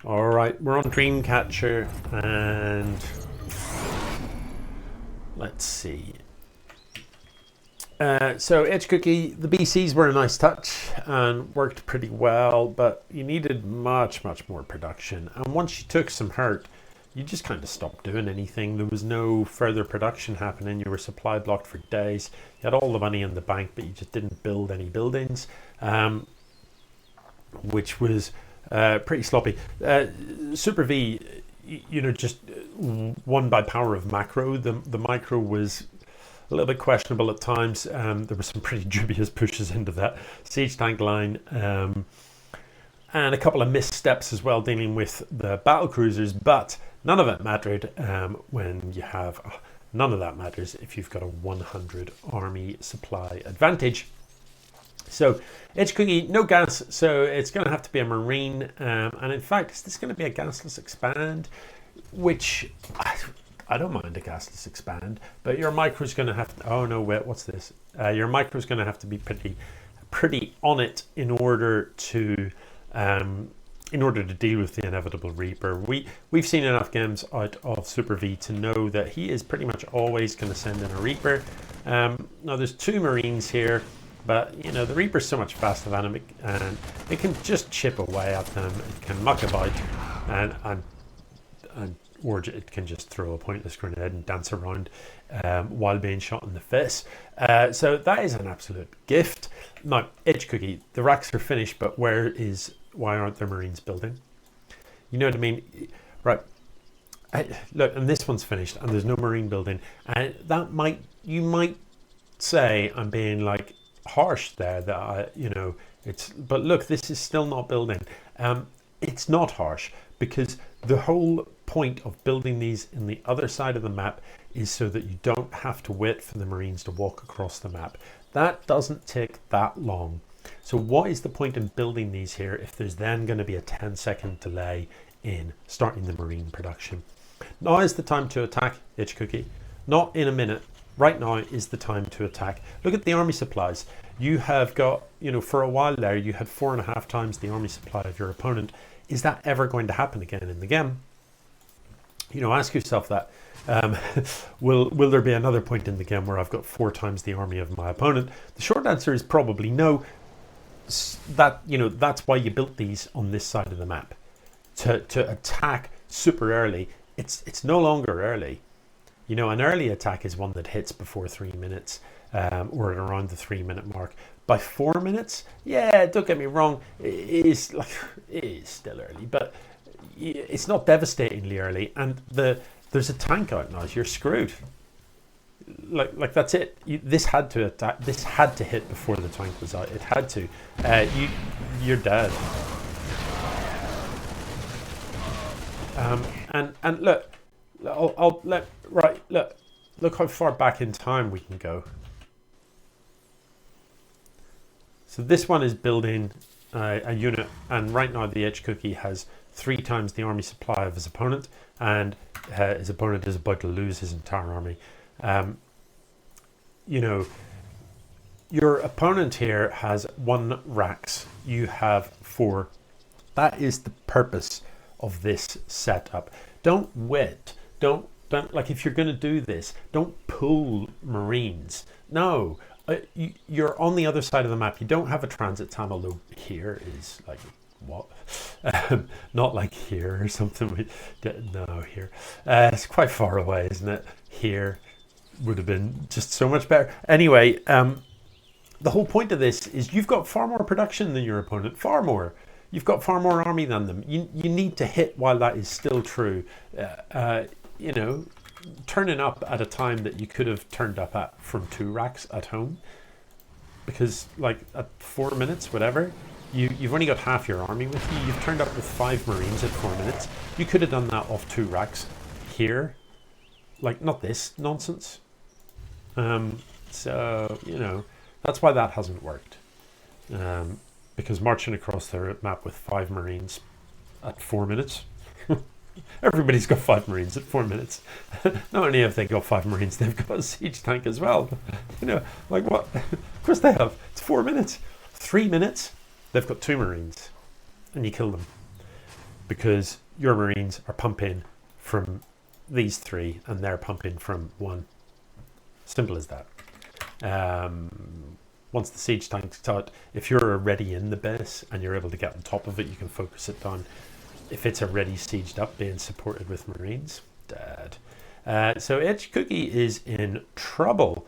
All right, we're on Dreamcatcher, and let's see. So HCookie, the BCs were a nice touch and worked pretty well, but you needed much more production. And once you took some hurt, you just kind of stopped doing anything. There was no further production happening. You were supply blocked for days. You had all the money in the bank, but you just didn't build any buildings, which was pretty sloppy. supervv, just won by power of macro. The micro was a little bit questionable at times. There were some pretty dubious pushes into that siege tank line, and a couple of missteps as well dealing with the battle cruisers, but none of it mattered when you have none of that matters if you've got a 100 army supply advantage. So HCookie, no gas, so it's going to have to be a marine, and in fact, is this going to be a gasless expand, which I don't mind a gasless expand, but your micro's going to have to, oh no, wait, what's this? Your micro's going to have to be pretty on it in order to deal with the inevitable Reaper. We've seen enough games out of supervv to know that he is pretty much always going to send in a Reaper. Now there's two Marines here, but the Reaper's so much faster than him, and it can just chip away at them. It can muck about, or it can just throw a pointless grenade and dance around while being shot in the face. So that is an absolute gift. Now, HCookie, the racks are finished, but why aren't there Marines building? You know what I mean? Right. Look, and this one's finished, and there's no Marine building. And you might say I'm being like harsh there, that but look, this is still not building. It's not harsh, because the whole point of building these in the other side of the map is so that you don't have to wait for the Marines to walk across the map. That doesn't take that long. So what is the point in building these here if there's then going to be a 10-second delay in starting the Marine production? Now is the time to attack, HCookie. Not in a minute. Right now is the time to attack. Look at the army supplies. You have got, for a while there, you had 4.5 times the army supply of your opponent. Is that ever going to happen again in the game? Ask yourself that. Will there be another point in the game where I've got 4 times the army of my opponent? The short answer is probably no. That's why you built these on this side of the map, to attack super early. It's no longer early. An early attack is one that hits before 3 minutes, or at around the 3-minute mark. By 4 minutes, yeah, don't get me wrong, it is still early, but it's not devastatingly early. And there's a tank out now, so you're screwed. Like that's it. This had to attack. This had to hit before the tank was out. It had to. You're dead. And look. Look how far back in time we can go. So this one is building a unit, and right now the HCookie has 3 times the army supply of his opponent, and his opponent is about to lose his entire army. Your opponent here has 1 racks. You have 4. That is the purpose of this setup. Don't wait. Don't like, if you're going to do this, don't pull Marines. No, you're on the other side of the map. You don't have a transit tunnel, though. Here is like what? Not like here or something. No, here. It's quite far away, isn't it? Here would have been just so much better. Anyway, the whole point of this is you've got far more production than your opponent. Far more. You've got far more army than them. You need to hit while that is still true. Turning up at a time that you could have turned up at from 2 racks at home, because like at 4 minutes, whatever, you've only got half your army with you. You've turned up with 5 Marines at 4 minutes. You could have done that off 2 racks here, like not this nonsense. So that's why that hasn't worked, because marching across the map with 5 Marines at 4 minutes. Everybody's got 5 Marines at 4 minutes. Not only have they got 5 Marines, they've got a siege tank as well. Like what? Of course they have. It's 4 minutes. 3 minutes, they've got 2 Marines, and you kill them. because your Marines are pumping from these three and they're pumping from one. Simple as that. Once the siege tank's taught, if you're already in the base and you're able to get on top of it, you can focus it down. If it's already sieged up, being supported with Marines, dead. So HCookie is in trouble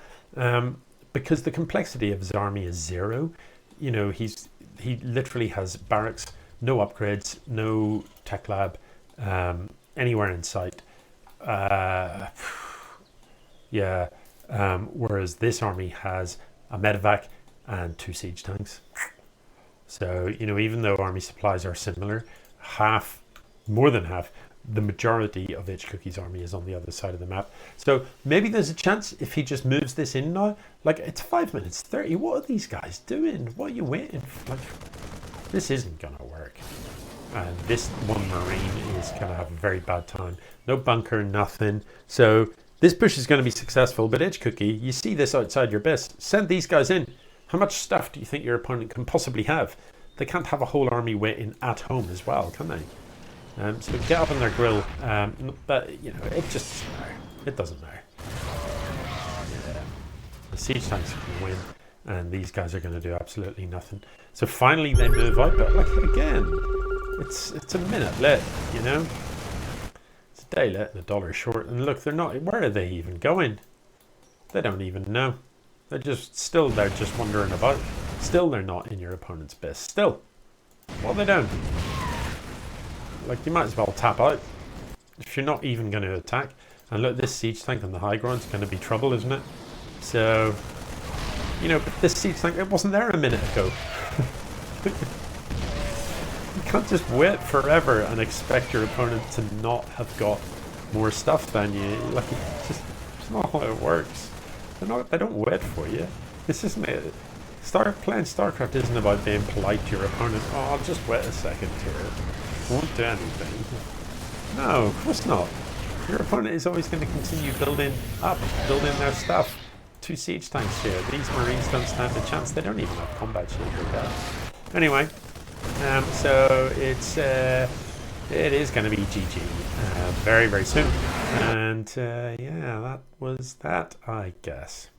because the complexity of his army is 0. You know, he literally has barracks, no upgrades, no tech lab anywhere in sight. Whereas this army has a medevac and 2 siege tanks. So, you know, even though army supplies are similar, more than half, the majority of HCookie's army is on the other side of the map. So maybe there's a chance if he just moves this in now. Like, it's 5 minutes 30. What are these guys doing? What are you waiting for? Like, this isn't gonna work. And this one Marine is gonna have a very bad time. No bunker, nothing. So this push is going to be successful, but HCookie, you see this outside your base. Send these guys in. How much stuff do you think your opponent can possibly have? They can't have a whole army waiting at home as well, can they? So get up on their grill. But, you know, it doesn't matter. Yeah. The siege tanks can win, and these guys are going to do absolutely nothing. So finally they move out, but like, again, it's a minute late, you know? Day late and $1 short, and look, they're not. Where are they even going? They don't even know. They're just wandering about. Still, they're not in your opponent's base. Still, what are they doing? Like, you might as well tap out if you're not even going to attack. And look, this siege tank on the high ground is going to be trouble, isn't it? So, you know, but this siege tank, it wasn't there a minute ago. You can't just wait forever and expect your opponent to not have got more stuff than you. Like, it's not how it works. They don't wait for you. This isn't it. Playing StarCraft isn't about being polite to your opponent. Oh, I'll just wait a second here. Won't do anything. No, of course not. Your opponent is always going to continue building their stuff. 2 siege tanks here. These Marines don't stand a chance. They don't even have combat shield or that. Anyway. So it is going to be GG very, very soon. And yeah, that was that, I guess.